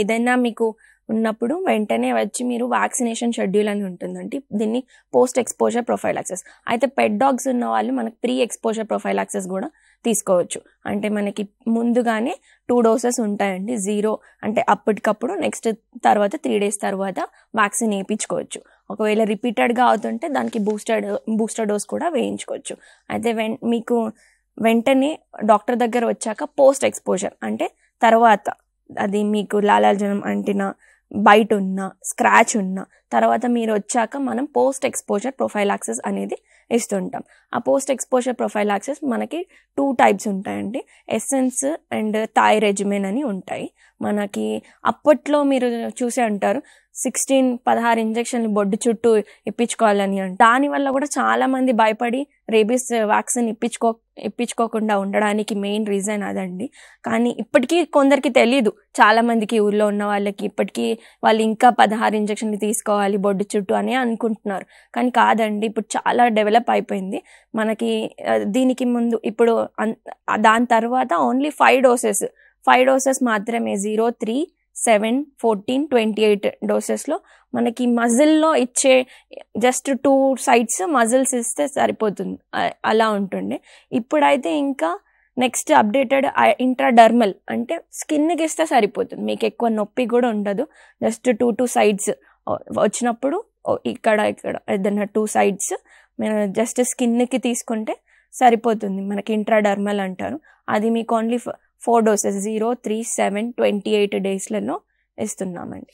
ఏదైనా మీకు ఉన్నప్పుడు వెంటనే వచ్చి మీరు వ్యాక్సినేషన్ షెడ్యూల్ అని ఉంటుందండి. దీన్ని పోస్ట్ ఎక్స్పోజర్ ప్రొఫైలాక్సిస్. అయితే పెట్ డాగ్స్ ఉన్న వాళ్ళు మనకి ప్రీ ఎక్స్పోజర్ ప్రొఫైలాక్సిస్ కూడా తీసుకోవచ్చు. అంటే మనకి ముందుగానే 2 డోసెస్ ఉంటాయండి. 0 అంటే అప్పటికప్పుడు, నెక్స్ట్ తర్వాత 3 days తర్వాత వ్యాక్సిన్ వేయించుకోవచ్చు. ఒకవేళ రిపీటెడ్గా అవుతుంటే దానికి బూస్టర్ డోస్ కూడా వేయించుకోవచ్చు. అయితే మీకు వెంటనే డాక్టర్ దగ్గర వచ్చాక పోస్ట్ ఎక్స్పోజర్ అంటే తర్వాత అది మీకు లాలాజలం అంటిన, బైట్ ఉన్న, స్క్రాచ్ ఉన్న తర్వాత మీరు వచ్చాక మనం పోస్ట్ ఎక్స్పోజర్ ప్రొఫైలాక్సిస్ అనేది ఇస్తుంటాం. ఆ పోస్ట్ ఎక్స్పోజర్ ప్రొఫైలాక్సిస్ మనకి 2 types ఉంటాయండి. ఎసెన్స్ అండ్ థాయ్ రెజిమెన్ అని ఉంటాయి. మనకి అప్పట్లో మీరు చూసే ఉంటారు 16 ఇంజెక్షన్లు బొడ్డు చుట్టూ ఇప్పించుకోవాలని. దానివల్ల కూడా చాలామంది భయపడి రేబీస్ వ్యాక్సిన్ ఇప్పించుకోకుండా ఉండడానికి మెయిన్ రీజన్ అదండి. కానీ ఇప్పటికీ కొందరికి తెలీదు, చాలామందికి ఊళ్ళో ఉన్న వాళ్ళకి ఇప్పటికీ వాళ్ళు ఇంకా 16 ఇంజెక్షన్లు తీసుకోవాలి బొడ్డు చుట్టూ అని అనుకుంటున్నారు. కానీ కాదండి, ఇప్పుడు చాలా డెవలప్ అయిపోయింది మనకి. దీనికి ముందు ఇప్పుడు దాని తర్వాత ఓన్లీ 5 doses మాత్రమే 0, 3, 7, 14, 28 డోసెస్లో మనకి మజిల్లో ఇచ్చే జస్ట్ 2 sides మజిల్స్ ఇస్తే సరిపోతుంది, అలా ఉంటుండే. ఇప్పుడైతే ఇంకా నెక్స్ట్ అప్డేటెడ్ ఇంట్రాడర్మల్ అంటే స్కిన్కి ఇస్తే సరిపోతుంది, మీకు ఎక్కువ నొప్పి కూడా ఉండదు. జస్ట్ 2 sides వచ్చినప్పుడు ఇక్కడ ఏదైనా 2 sides జస్ట్ స్కిన్కి తీసుకుంటే సరిపోతుంది. మనకి ఇంట్రాడర్మల్ అంటారు. అది మీకు ఓన్లీ 4 doses 0, 3, 7, 28 daysలలో ఇస్తున్నామండి.